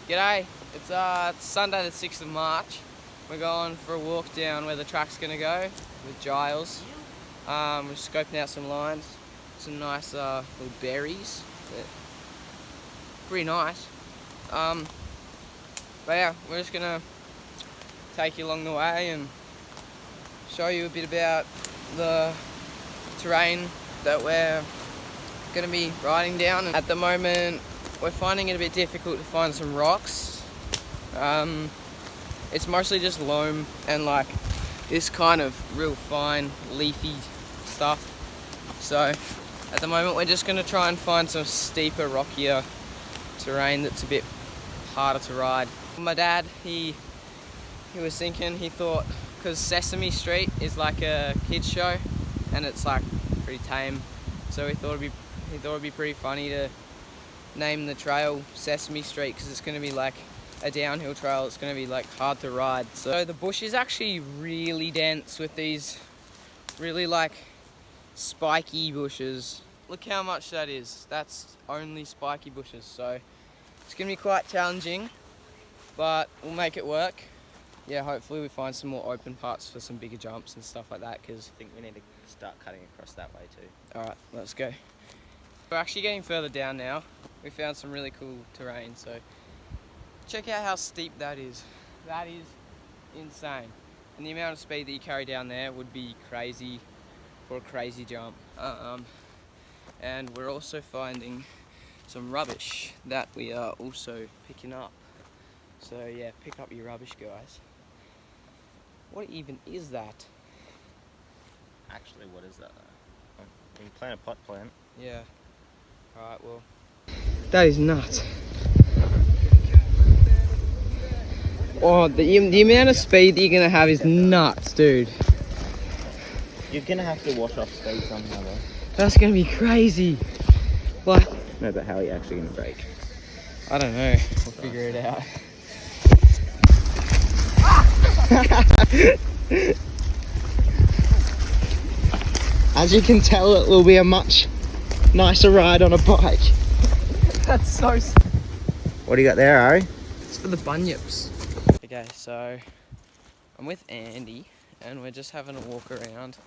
G'day, it's Sunday the 6th of March. We're going for a walk down where the track's going to go with Giles. We're scoping out some lines, some nice little berries. Pretty nice. But yeah, we're just going to take you along the way and show you a bit about the terrain that we're going to be riding down. At the moment, we're finding it a bit difficult to find some rocks. It's mostly just loam and like this kind of real fine leafy stuff. So at the moment we're just going to try and find some steeper, rockier terrain that's a bit harder to ride. My dad, he was thinking, he thought, because Sesame Street is like a kids show and it's like pretty tame, so he thought it'd be pretty funny to name the trail Sesame Street, because it's going to be like a downhill trail. It's going to be like hard to ride. So the bush is actually really dense with these really like spiky bushes. Look how much that is. That's only spiky bushes, so it's going to be quite challenging, but we'll make it work. Yeah, hopefully we find some more open parts for some bigger jumps and stuff like that, because I think we need to start cutting across that way too. Alright, let's go. We're actually getting further down now. We found some really cool terrain, so check out how steep that is. That is insane. And the amount of speed that you carry down there would be crazy for a crazy jump. And we're also finding some rubbish that we are also picking up. So yeah, pick up your rubbish, guys. What even is that? Actually, what is that though? You can plant a pot plant. Yeah. Alright, well. That is nuts. Oh, the amount of speed that you're going to have is nuts, dude. You're going to have to wash off speed somehow though. That's going to be crazy. Like, No, but how are you actually going to brake? I don't know. We'll figure it out. As you can tell, it will be a much nicer ride on a bike. That's so... What do you got there, Ari? It's for the bunyips. Okay, so I'm with Andy and we're just having a walk around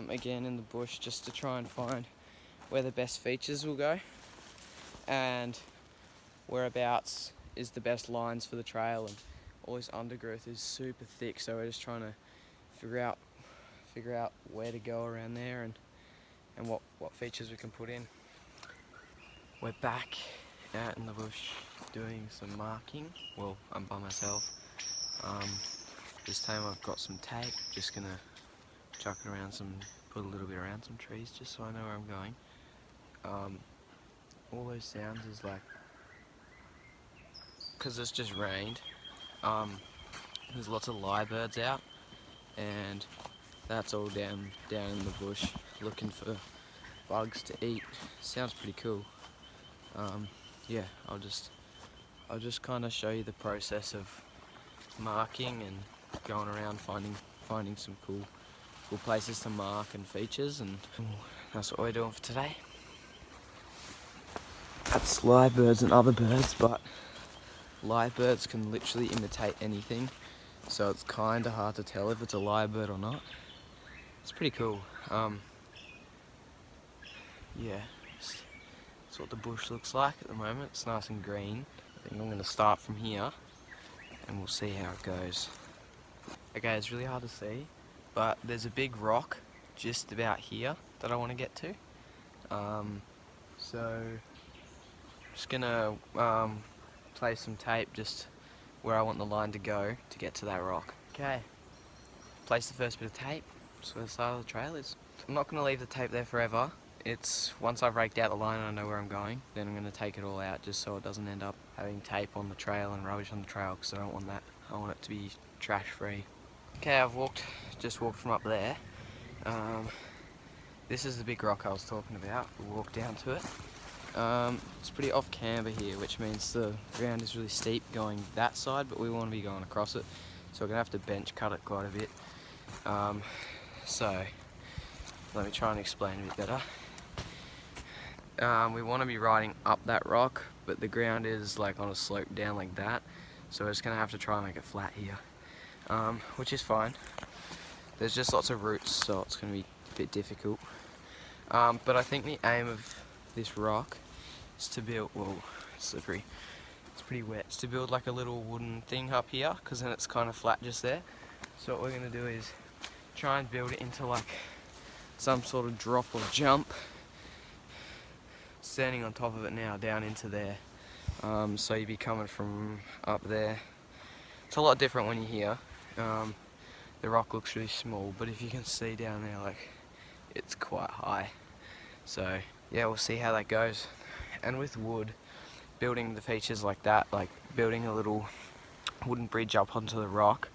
again in the bush, just to try and find where the best features will go and whereabouts is the best lines for the trail. And all this undergrowth is super thick, so we're just trying to figure out where to go around there and what features we can put in. We're back out in the bush doing some marking. Well, I'm by myself. This time I've got some tape, just gonna chuck it around put a little bit around some trees just so I know where I'm going. All those sounds is like, because it's just rained, there's lots of lyrebirds out, and that's all down in the bush looking for bugs to eat. Sounds pretty cool. Yeah, I'll just kind of show you the process of marking and going around finding some cool places to mark and features, and that's what we're doing for today. That's lyrebirds and other birds, but lyrebirds can literally imitate anything, so it's kind of hard to tell if it's a lyrebird or not. It's pretty cool. Yeah, that's what the bush looks like at the moment. It's nice and green. I think I'm going to start from here and we'll see how it goes. Okay, it's really hard to see, but there's a big rock just about here that I want to get to. So I'm just going to place some tape just where I want the line to go to get to that rock. Okay, place the first bit of tape, just where the start of the trail is. I'm not going to leave the tape there forever. It's once I've raked out the line and I know where I'm going, then I'm going to take it all out just so it doesn't end up having tape on the trail and rubbish on the trail, because I don't want that. I want it to be trash free. Okay, I've just walked from up there. This is the big rock I was talking about. We'll walk down to it. It's pretty off camber here, which means the ground is really steep going that side, but we want to be going across it, so we're going to have to bench cut it quite a bit. So let me try and explain a bit better. We want to be riding up that rock, but the ground is like on a slope down like that, so we're just gonna have to try and make it flat here, which is fine. There's just lots of roots, so it's gonna be a bit difficult. But I think the aim of this rock is to build, whoa, slippery, it's pretty wet, it's to build like a little wooden thing up here, because then it's kind of flat just there. So what we're gonna do is try and build it into like some sort of drop or jump, standing on top of it now down into there. So you'd be coming from up there. It's a lot different when you're here. The rock looks really small, but if you can see down there, like, it's quite high. So yeah, we'll see how that goes. And with wood, building the features like that, like building a little wooden bridge up onto the rock,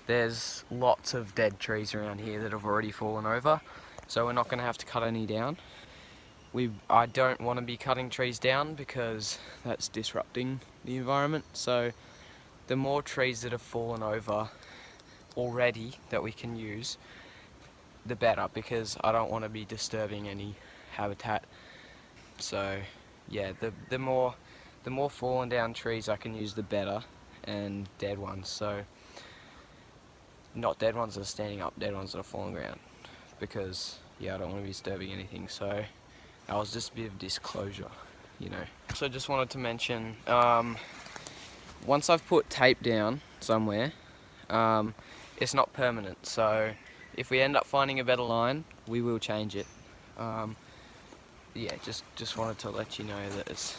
there's lots of dead trees around here that have already fallen over, so we're not going to have to cut any down. I don't want to be cutting trees down because that's disrupting the environment, so the more trees that have fallen over already that we can use, the better, because I don't want to be disturbing any habitat. So yeah, the more fallen down trees I can use, the better, and dead ones, so not dead ones that are standing up, dead ones that are falling ground, because yeah, I don't want to be disturbing anything. So that was just a bit of disclosure, you know. So just wanted to mention, once I've put tape down somewhere, it's not permanent, so if we end up finding a better line, we will change it. Yeah, just wanted to let you know that it's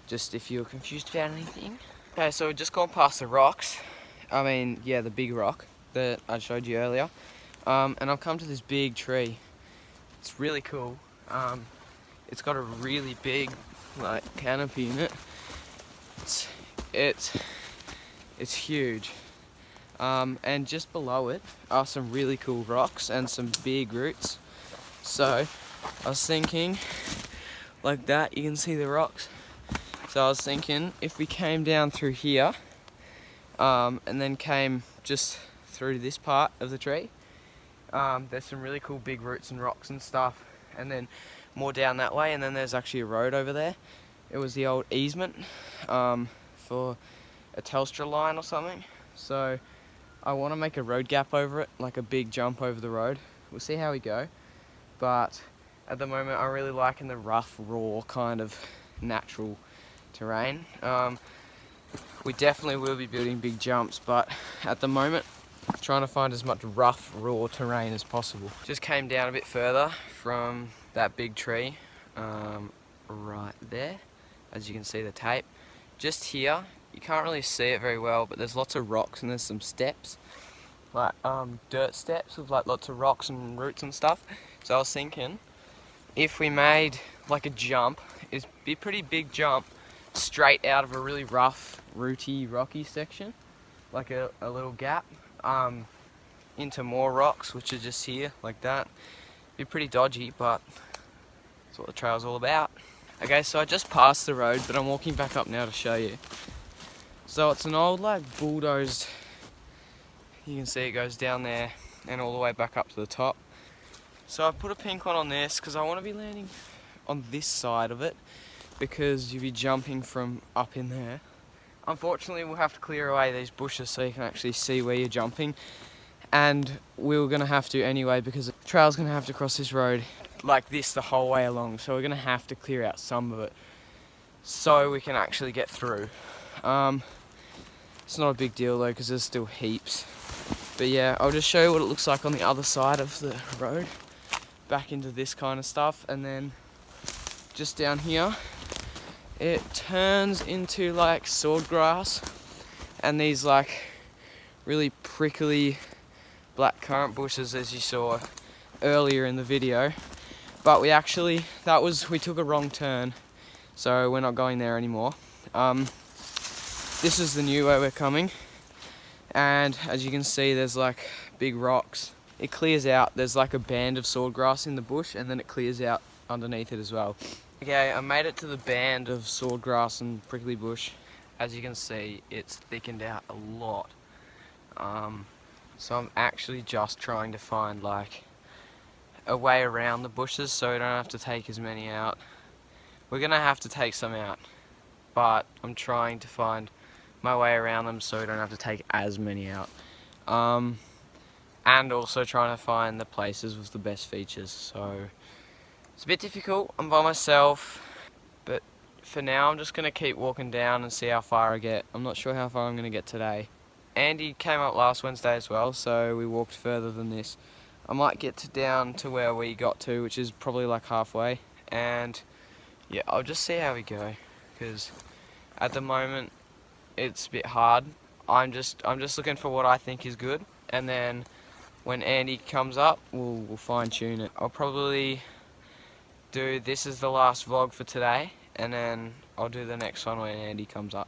just if you're confused about anything. Okay, so we've just gone past the rocks. I mean, yeah, the big rock that I showed you earlier. And I've come to this big tree. It's really cool. It's got a really big, like, canopy in it. It's huge. And just below it are some really cool rocks and some big roots. So I was thinking, like that, you can see the rocks. So I was thinking if we came down through here, and then came just through this part of the tree, there's some really cool big roots and rocks and stuff, and then more down that way, and then there's actually a road over there. It was the old easement for a Telstra line or something, so I want to make a road gap over it, like a big jump over the road. We'll see how we go, but at the moment I'm really liking the rough, raw kind of natural terrain. We definitely will be building big jumps, but at the moment trying to find as much rough, raw terrain as possible. Just came down a bit further from that big tree, right there, as you can see the tape. Just here, you can't really see it very well, but there's lots of rocks and there's some steps, like dirt steps with like lots of rocks and roots and stuff. So I was thinking, if we made like a jump, it'd be a pretty big jump straight out of a really rough, rooty, rocky section, like a little gap, into more rocks, which are just here, like that. Be pretty dodgy, but that's what the trail's all about. Okay, so I just passed the road, but I'm walking back up now to show you. So it's an old, like, bulldozed, you can see it goes down there and all the way back up to the top. So I put a pink one on this because I want to be landing on this side of it, because you'll be jumping from up in there. Unfortunately, we'll have to clear away these bushes so you can actually see where you're jumping, and we were going to have to anyway, because the trail's going to have to cross this road like this the whole way along, so we're going to have to clear out some of it so we can actually get through. It's not a big deal though, because there's still heaps. But yeah, I'll just show you what it looks like on the other side of the road, back into this kind of stuff, and then just down here it turns into like swordgrass and these like really prickly black currant bushes, as you saw earlier in the video. But we took a wrong turn, so we're not going there anymore. This is the new way we're coming, and as you can see, there's like big rocks. It clears out, there's like a band of swordgrass in the bush, and then it clears out underneath it as well. Okay, I made it to the band of swordgrass and prickly bush. As you can see, it's thickened out a lot. So I'm actually just trying to find like a way around the bushes so we don't have to take as many out. We're gonna have to take some out, but I'm trying to find my way around them so we don't have to take as many out. And also trying to find the places with the best features. So it's a bit difficult. I'm by myself, but for now I'm just going to keep walking down and see how far I get. I'm not sure how far I'm going to get today. Andy came up last Wednesday as well, so we walked further than this. I might get down to where we got to, which is probably like halfway, and yeah, I'll just see how we go, because at the moment it's a bit hard. I'm just looking for what I think is good, and then when Andy comes up, we'll fine tune it. I'll probably do this as the last vlog for today, and then I'll do the next one when Andy comes up.